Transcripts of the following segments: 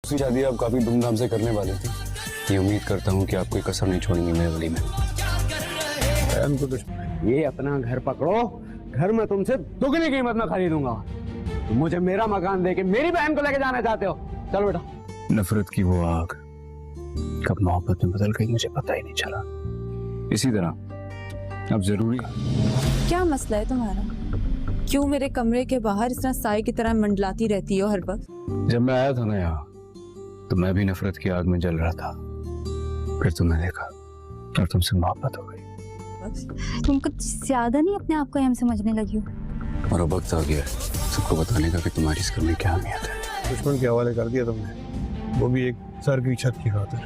दूसरी शादी आप काफी धूमधाम से करने वाली थी। ये उम्मीद करता हूँ कि आप कोई कसर नहीं छोड़ेंगे मेरे वली में। ये अपना घर पकड़ो, घर में तुमसे दुगनी कीमत में खरीदूंगा। तुम मुझे मेरा मकान देके मेरी बहन को लेके जाना चाहते हो? चलो बेटा। नफरत की वो आग कब मोहब्बत में बदल गई मुझे पता ही नहीं चला। इसी तरह अब जरूरी क्या मसला है तुम्हारा? क्यों मेरे कमरे के बाहर इस तरह साए की तरह मंडलाती रहती हो हर वक्त? जब मैं आया था ना यहाँ तो मैं भी नफरत की आग में जल रहा था, फिर तुमने देखा और तुमसे मोहब्बत हो गई। तुम कुछ ज्यादा नहीं अपने आप को हम समझने लगी हो। और अब वक्त आ गया है सबको बताने का कि तुम्हारी इस घर में क्या अहमियत है। दुश्मन के हवाले कर दिया तुमने, वो भी एक सर की छत की खातिर।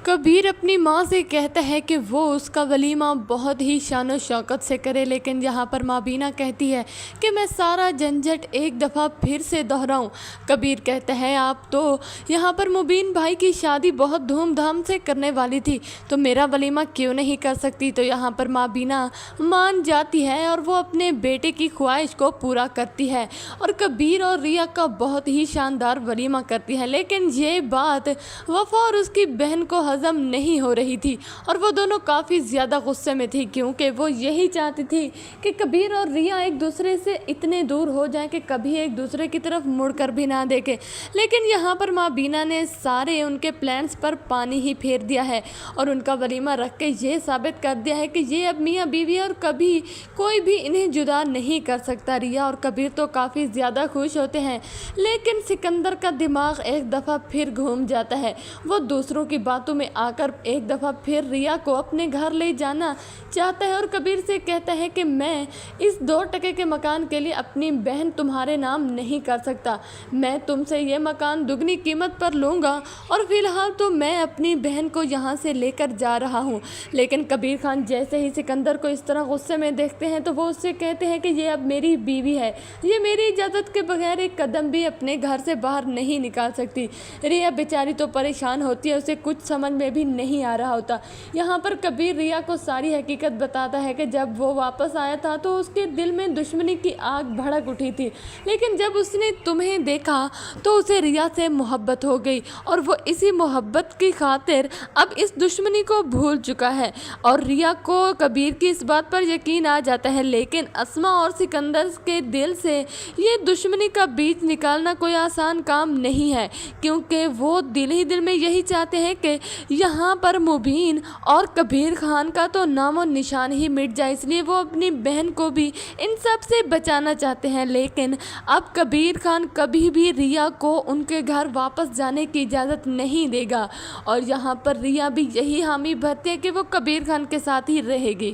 कबीर अपनी माँ से कहता है कि वो उसका वलीमा बहुत ही शान शौकत से करे, लेकिन यहाँ पर माँ बीना कहती है कि मैं सारा झंझट एक दफ़ा फिर से दोहराऊं। कबीर कहता है आप तो यहाँ पर मुबीन भाई की शादी बहुत धूमधाम से करने वाली थी, तो मेरा वलीमा क्यों नहीं कर सकती? तो यहाँ पर माँ बीना मान जाती है और वो अपने बेटे की ख्वाहिश को पूरा करती है और कबीर और रिया का बहुत ही शानदार वलीमा करती है। लेकिन ये बात वफ़ा और उसकी बहन को हज़म नहीं हो रही थी और वो दोनों काफ़ी ज़्यादा गुस्से में थी, क्योंकि वो यही चाहती थी कि कबीर और रिया एक दूसरे से इतने दूर हो जाएं कि कभी एक दूसरे की तरफ मुड़कर भी ना देखें। लेकिन यहाँ पर माँ बीना ने सारे उनके प्लान्स पर पानी ही फेर दिया है और उनका वलीमा रख के ये साबित कर दिया है कि ये अब मियाँ बीवी और कभी कोई भी इन्हें जुदा नहीं कर सकता। रिया और कबीर तो काफ़ी ज़्यादा खुश होते हैं, लेकिन सिकंदर का दिमाग एक दफ़ा फिर घूम जाता है। वो दूसरों की बातों में आकर एक दफ़ा फिर रिया को अपने घर ले जाना चाहता है और कबीर से कहता है कि मैं इस 2 टके के मकान के लिए अपनी बहन तुम्हारे नाम नहीं कर सकता। मैं तुमसे ये मकान दुगनी कीमत पर लूँगा और फ़िलहाल तो मैं अपनी बहन को यहाँ से लेकर जा रहा हूँ। लेकिन कबीर खान जैसे ही सिकंदर को इस तरह गुस्से में देखते हैं तो वो उससे कहते हैं कि ये अब मेरी बीवी है, ये मेरी इजाज़त के बगैर एक कदम भी अपने घर से बाहर नहीं निकाल सकती। रिया बेचारी तो परेशान होती है, उसे कुछ समझ में भी नहीं आ रहा होता। यहाँ पर कबीर रिया को सारी हकीकत बताता है कि जब वो वापस आया था तो उसके दिल में दुश्मनी की आग भड़क उठी थी, लेकिन जब उसने तुम्हें देखा तो उसे रिया से मोहब्बत हो गई और वो इसी मोहब्बत की खातिर अब इस दुश्मनी को भूल चुका है। और रिया को कबीर की इस बात पर यकीन आ जाता है, लेकिन अस्मा और सिकंदर के दिल से ये दुश्मनी का बीज निकालना कोई आसान काम नहीं है, क्योंकि वो दिल ही दिल में यही चाहते हैं कि यहाँ पर मुबीन और कबीर खान का तो नामो निशान ही मिट जाए। इसलिए वो अपनी बहन को भी इन सब से बचाना चाहते हैं। लेकिन अब कबीर खान कभी भी रिया को उनके घर वापस जाने की इजाज़त नहीं देगा और यहाँ पर रिया भी यही हामी भरती है कि वो कबीर खान के साथ ही रहेगी।